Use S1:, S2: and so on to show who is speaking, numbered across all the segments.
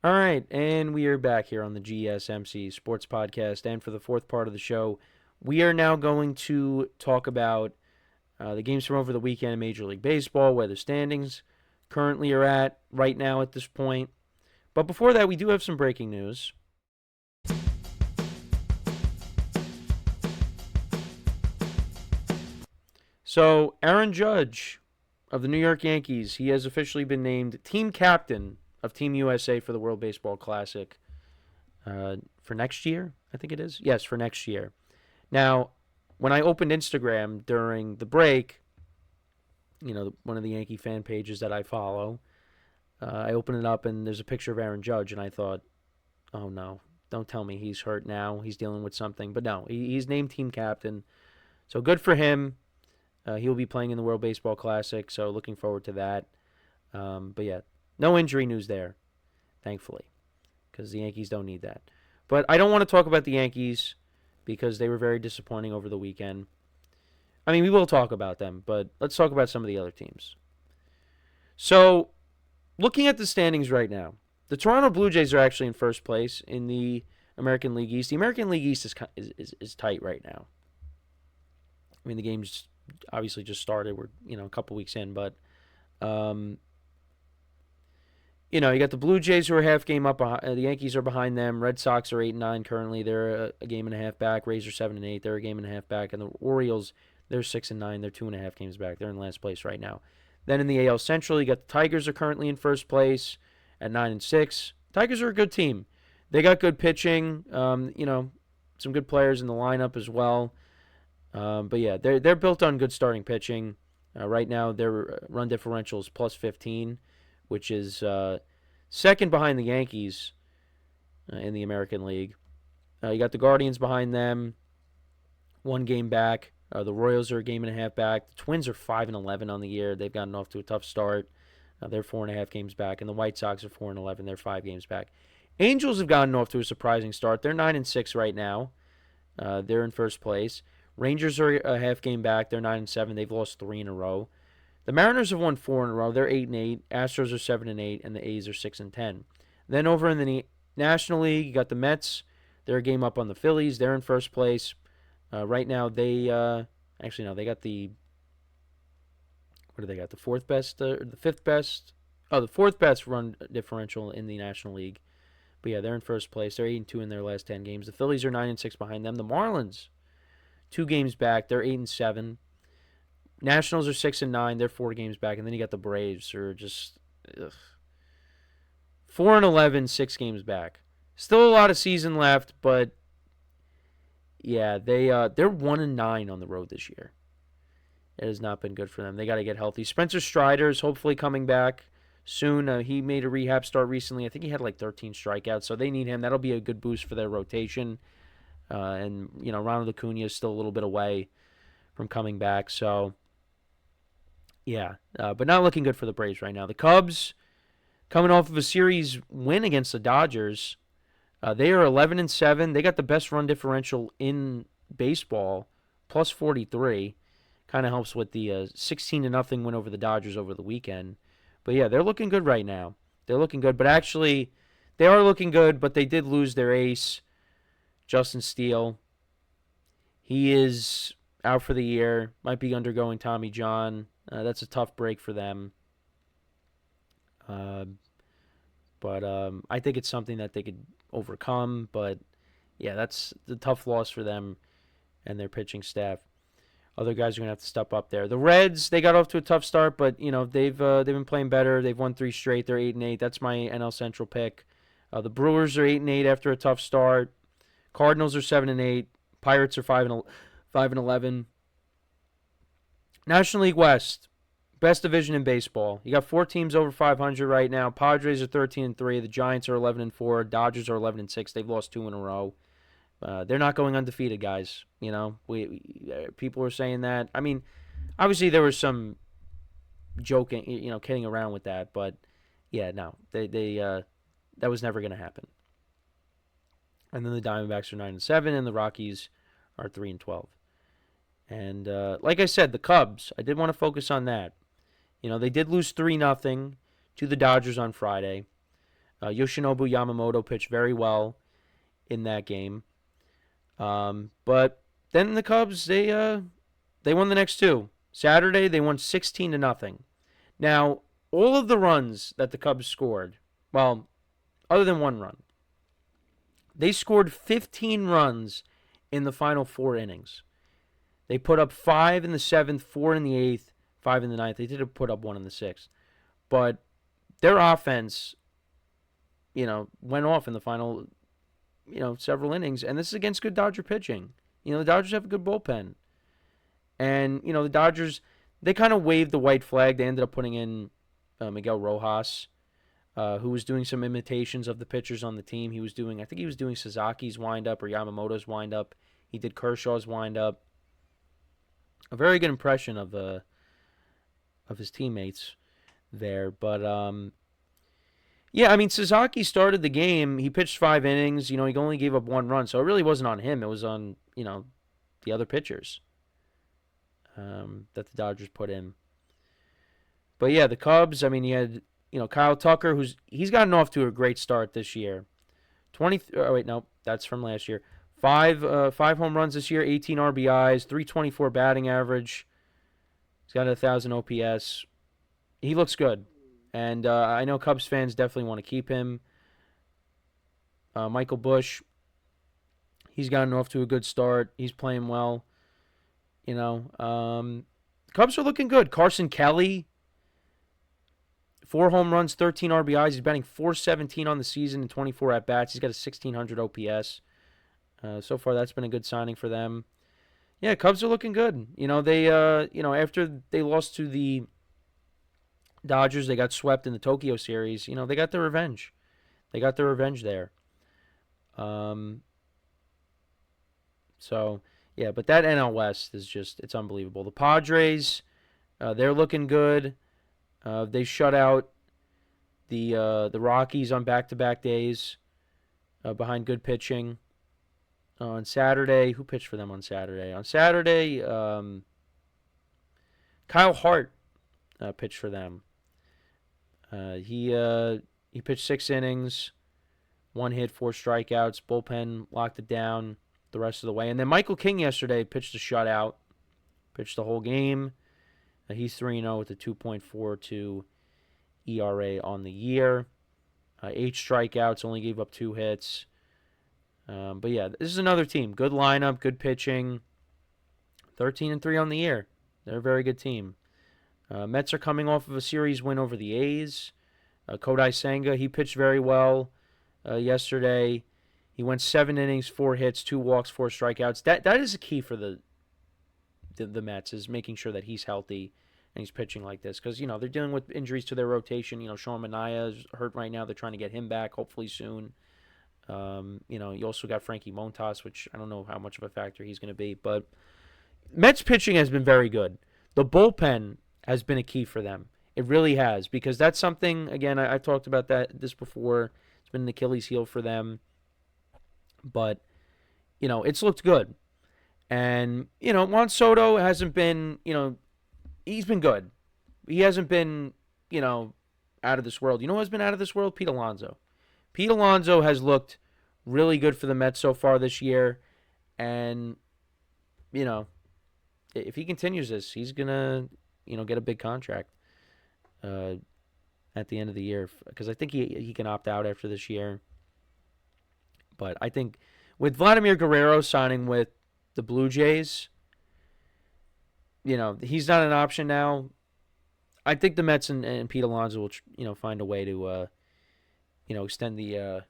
S1: All right, and we are back here on the GSMC Sports Podcast. And for the fourth part of the show, we are now going to talk about the games from over the weekend in Major League Baseball, where the standings currently are at right now at this point. But before that, we do have some breaking news. So, Aaron Judge of the New York Yankees, he has officially been named team captain of Team USA for the World Baseball Classic for next year, I think it is. Yes, for next year. Now, when I opened Instagram during the break, one of the Yankee fan pages that I follow, I opened it up and there's a picture of Aaron Judge, and I thought, oh no, don't tell me he's hurt now. He's dealing with something. But no, he's named team captain. So good for him. He'll be playing in the World Baseball Classic, so looking forward to that. But yeah, no injury news there, thankfully, because the Yankees don't need that. But I don't want to talk about the Yankees because they were very disappointing over the weekend. I mean, we will talk about them, but let's talk about some of the other teams. So, looking at the standings right now, the Toronto Blue Jays are actually in first place in the American League East. The American League East is tight right now. I mean, the game's obviously just started. We're a couple weeks in, but you got the Blue Jays who are half game up. The Yankees are behind them. Red Sox are 8-9 currently. They're a game and a half back. Rays are 7-8. They're a game and a half back. And the Orioles, they're 6-9. They're 2.5 games back. They're in last place right now. Then in the AL Central, you got the Tigers are currently in first place at 9-6. Tigers are a good team. They got good pitching. Some good players in the lineup as well. But yeah, they're built on good starting pitching. Right now, their run differential is plus 15, which is second behind the Yankees in the American League. You got the Guardians behind them, one game back. The Royals are a game and a half back. The Twins are 5-11 on the year. They've gotten off to a tough start. They're 4.5 games back, and the White Sox are 4-11. They're 5 games back. Angels have gotten off to a surprising start. They're 9-6 right now. They're in first place. Rangers are a half game back. They're 9-7. They've lost 3 in a row. The Mariners have won 4 in a row. They're 8-8. Astros are 7-8, and the A's are 6-10. Then over in the National League, you got the Mets. They're a game up on the Phillies. They're in first place. Right now, they they got the what do they got? The fourth best, the fifth best. Oh, the fourth best run differential in the National League. But yeah, they're in first place. They're 8-2 in their last 10 games. The Phillies are 9-6 behind them. The Marlins, 2 games back. They're 8-7. Nationals are 6-9. They're 4 games back, and then you got the Braves, who are just 4-11, 6 games back. Still a lot of season left, but yeah, they're 1-9 on the road this year. It has not been good for them. They got to get healthy. Spencer Strider is hopefully coming back soon. He made a rehab start recently. I think he had like 13 strikeouts, so they need him. That'll be a good boost for their rotation. And Ronald Acuna is still a little bit away from coming back. So yeah, but not looking good for the Braves right now. The Cubs, coming off of a series win against the Dodgers, they are 11-7. They got the best run differential in baseball, plus 43. Kind of helps with the 16-0 win over the Dodgers over the weekend. But yeah, they're looking good right now. They're looking good, but actually, they are looking good. But they did lose their ace, Justin Steele. He is out for the year. Might be undergoing Tommy John. That's a tough break for them. But I think it's something that they could overcome. But yeah, that's the tough loss for them and their pitching staff. Other guys are gonna have to step up there. The Reds, they got off to a tough start, but they've been playing better. They've won 3 straight. They're 8-8. That's my NL Central pick. The Brewers are 8-8 after a tough start. Cardinals are 7-8. Pirates are 5-11. National League West, best division in baseball. You got 4 teams over 500 right now. Padres are 13-3. The Giants are 11-4. Dodgers are 11-6. They've lost 2 in a row. They're not going undefeated, guys. People are saying that. I mean, obviously there was some joking, kidding around with that, but yeah, no, they that was never going to happen. And then the Diamondbacks are 9-7, and the Rockies are 3-12. And like I said, the Cubs, I did want to focus on that. They did lose 3-0 to the Dodgers on Friday. Yoshinobu Yamamoto pitched very well in that game. But then the Cubs, they won the next two. Saturday, they won 16-0. Now, all of the runs that the Cubs scored, well, other than one run, they scored 15 runs in the final 4 innings. They put up 5 in the 7th, 4 in the 8th, 5 in the 9th. They did put up 1 in the 6th. But their offense, went off in the final, several innings. And this is against good Dodger pitching. The Dodgers have a good bullpen. And, the Dodgers, they kind of waved the white flag. They ended up putting in Miguel Rojas, who was doing some imitations of the pitchers on the team. I think he was doing Sazaki's windup or Yamamoto's windup. He did Kershaw's windup. A very good impression of his teammates there. But, Sasaki started the game. He pitched 5 innings. He only gave up 1 run. So it really wasn't on him. It was on, the other pitchers that the Dodgers put in. But, yeah, the Cubs, he had, Kyle Tucker, he's gotten off to a great start this year. That's from last year. 5 home runs this year, 18 RBIs, 324 batting average. He's got 1,000 OPS. He looks good. And I know Cubs fans definitely want to keep him. Michael Busch, he's gotten off to a good start. He's playing well. Cubs are looking good. Carson Kelly, 4 home runs, 13 RBIs. He's batting .417 on the season and 24 at-bats. He's got a 1,600 OPS. So far, that's been a good signing for them. Yeah, Cubs are looking good. They after they lost to the Dodgers, they got swept in the Tokyo series. They got their revenge. They got their revenge there. So, yeah, but that NL West is it's unbelievable. The Padres, they're looking good. They shut out the Rockies on back-to-back days behind good pitching. On Saturday, who pitched for them on Saturday? On Saturday, Kyle Hart pitched for them. He pitched 6 innings, 1 hit, 4 strikeouts. Bullpen locked it down the rest of the way. And then Michael King yesterday pitched a shutout, pitched the whole game. He's 3-0 with a 2.42 ERA on the year. 8 strikeouts, only gave up 2 hits. But yeah, this is another team. Good lineup, good pitching. 13-3 on the year. They're a very good team. Mets are coming off of a series win over the A's. Kodai Senga, he pitched very well yesterday. He went 7 innings, 4 hits, 2 walks, 4 strikeouts. That is a key for the Mets, is making sure that he's healthy and he's pitching like this. Because, they're dealing with injuries to their rotation. Sean Manaea is hurt right now. They're trying to get him back, hopefully soon. You also got Frankie Montas, which I don't know how much of a factor he's going to be. But Mets pitching has been very good. The bullpen has been a key for them. It really has, because that's something, again, I've talked about this before. It's been an Achilles heel for them. But, it's looked good. And, Juan Soto hasn't been, he's been good. He hasn't been, out of this world. Who has been out of this world? Pete Alonso. Pete Alonso has looked really good for the Mets so far this year. And, if he continues this, he's going to, get a big contract at the end of the year. Because I think he can opt out after this year. But I think with Vladimir Guerrero signing with the Blue Jays, he's not an option now. I think the Mets and Pete Alonso will, find a way to, extend the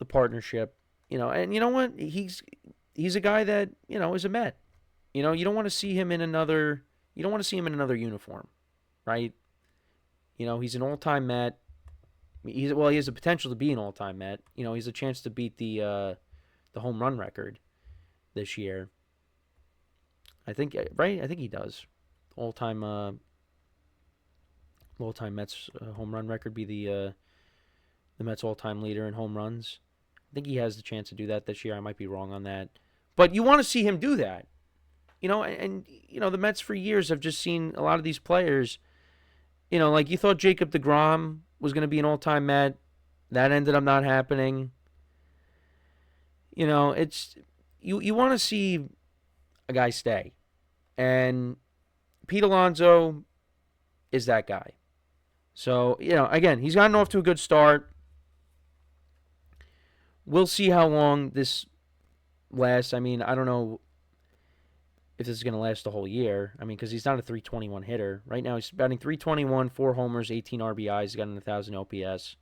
S1: partnership. And you know what? He's a guy that, is a Met. You don't want to see him in another. You don't want to see him in another uniform, right? He's an all-time Met. He has the potential to be an all-time Met. He's a chance to beat the home run record this year. I think, right? I think he does. All-time Mets home run record be the Mets all-time leader in home runs. I think he has the chance to do that this year. I might be wrong on that. But you want to see him do that. And the Mets for years have just seen a lot of these players, like you thought Jacob deGrom was going to be an all-time Met. That ended up not happening. It's you want to see a guy stay. And Pete Alonso is that guy. So, again, he's gotten off to a good start. We'll see how long this lasts. I mean, I don't know if this is going to last the whole year. I mean, because he's not a 321 hitter. Right now, he's batting 321, 4 homers, 18 RBIs. He's got an 1,000 OPS.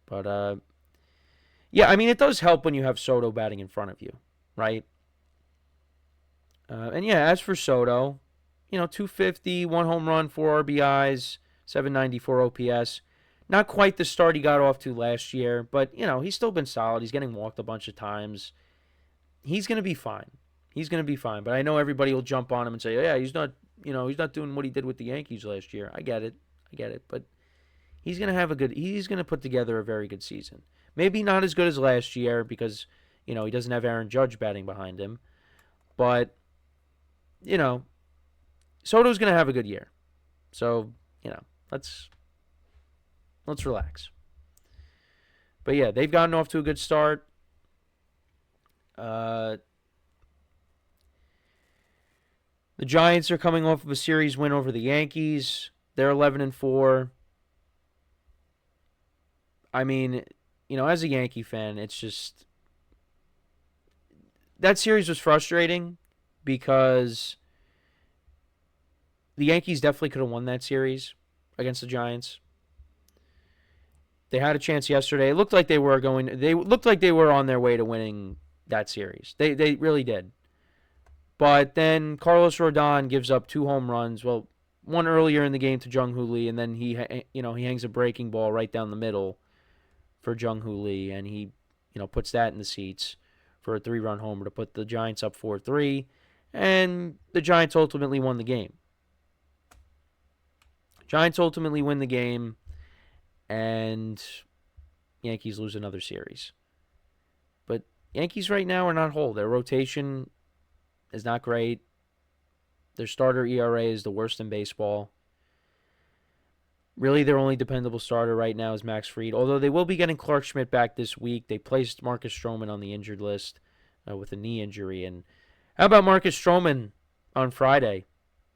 S1: But, yeah, I mean, it does help when you have Soto batting in front of you, right? And, yeah, as for Soto, 250, 1 home run, 4 RBIs, 794 OPS. Not quite the start he got off to last year, but, he's still been solid. He's getting walked a bunch of times. He's going to be fine. He's going to be fine. But I know everybody will jump on him and say, yeah, he's not doing what he did with the Yankees last year. I get it. But he's going to put together a very good season. Maybe not as good as last year because, he doesn't have Aaron Judge batting behind him. But, Soto's going to have a good year. So, let's relax. But yeah, they've gotten off to a good start. The Giants are coming off of a series win over the Yankees. They're 11-4. I mean, as a Yankee fan, it's just that series was frustrating because the Yankees definitely could have won that series against the Giants. They had a chance yesterday. It looked like they were on their way to winning that series. They really did. But then Carlos Rodon gives up 2 home runs. Well, one earlier in the game to Jung-Hoo Lee, and then he hangs a breaking ball right down the middle for Jung-Hoo Lee, and he puts that in the seats for a 3-run homer to put the Giants up 4-3, and the Giants ultimately won the game. Giants ultimately win the game, and Yankees lose another series. But Yankees right now are not whole. Their rotation is not great. Their starter ERA is the worst in baseball. Really, their only dependable starter right now is Max Fried, although they will be getting Clark Schmidt back this week. They placed Marcus Stroman on the injured list with a knee injury. And how about Marcus Stroman on Friday?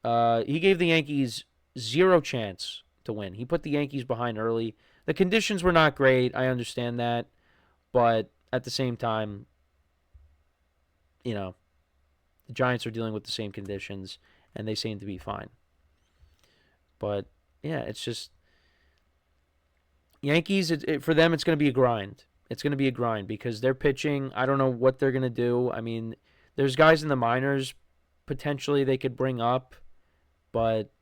S1: He gave the Yankees 0 chance to win. He put the Yankees behind early. The conditions were not great. I understand that. But at the same time, the Giants are dealing with the same conditions, and they seem to be fine. But, yeah, it's just Yankees, for them, it's going to be a grind. It's going to be a grind because they're pitching. I don't know what they're going to do. I mean, there's guys in the minors potentially they could bring up, but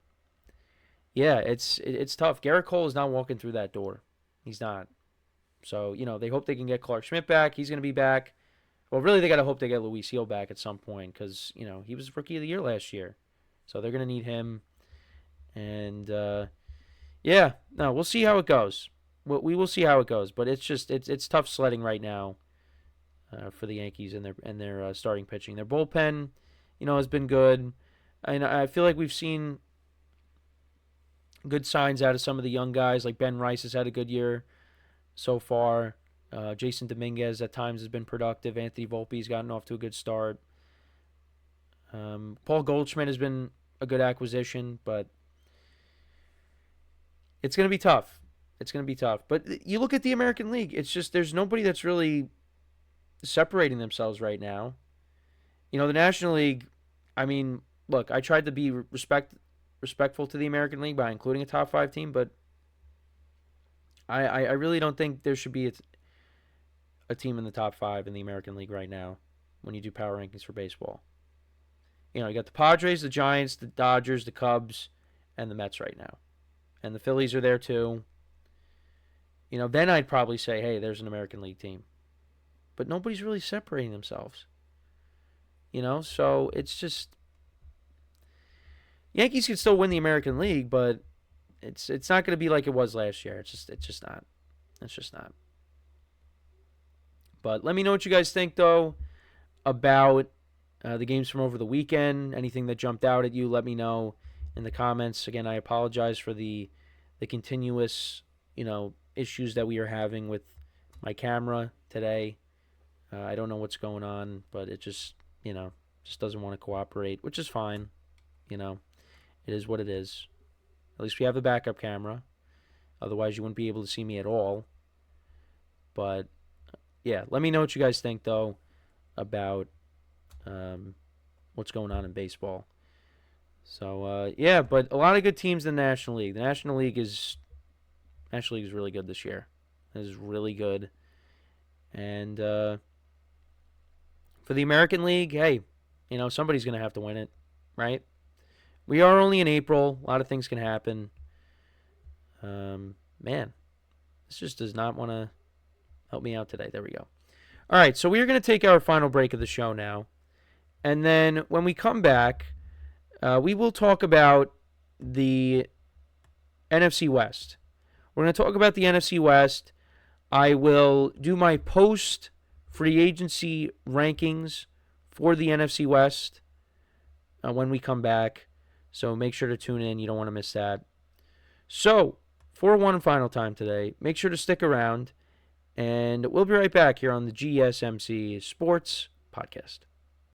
S1: yeah, it's tough. Garrett Cole is not walking through that door. He's not. So, they hope they can get Clark Schmidt back. He's going to be back. Well, really, they got to hope they get Luis Gil back at some point because, he was Rookie of the Year last year. So they're going to need him. And, yeah, no, we'll see how it goes. We will see how it goes. But it's just, it's tough sledding right now for the Yankees and their starting pitching. Their bullpen, has been good. And I feel like we've seen good signs out of some of the young guys. Like Ben Rice has had a good year so far. Jason Dominguez at times has been productive. Anthony Volpe's gotten off to a good start. Paul Goldschmidt has been a good acquisition, but it's going to be tough. It's going to be tough. But you look at the American League, it's just there's nobody that's really separating themselves right now. The National League, I mean, look, I tried to be respectful to the American League by including a top 5 team, but I really don't think there should be a team in the top 5 in the American League right now when you do power rankings for baseball. You got the Padres, the Giants, the Dodgers, the Cubs, and the Mets right now. And the Phillies are there too. Then I'd probably say, hey, there's an American League team. But nobody's really separating themselves. So it's just Yankees can still win the American League, but it's not going to be like it was last year. It's just not. It's just not. But let me know what you guys think, though, about the games from over the weekend. Anything that jumped out at you, let me know in the comments. Again, I apologize for the the continuous, issues that we are having with my camera today. I don't know what's going on, but it just doesn't want to cooperate, which is fine. You know, it is what it is. At least we have a backup camera. Otherwise, you wouldn't be able to see me at all. But yeah, let me know what you guys think though about what's going on in baseball. So yeah, but a lot of good teams in the National League. The National League is really good this year. It is really good. And for the American League, hey, somebody's going to have to win it, right? We are only in April. A lot of things can happen. Man, this just does not want to help me out today. There we go. All right, so we are going to take our final break of the show now. And then when we come back, we will talk about the NFC West. We're going to talk about the NFC West. I will do my post free agency rankings for the NFC West when we come back. So make sure to tune in. You don't want to miss that. So, for one final time today, make sure to stick around. And we'll be right back here on the GSMC Sports Podcast.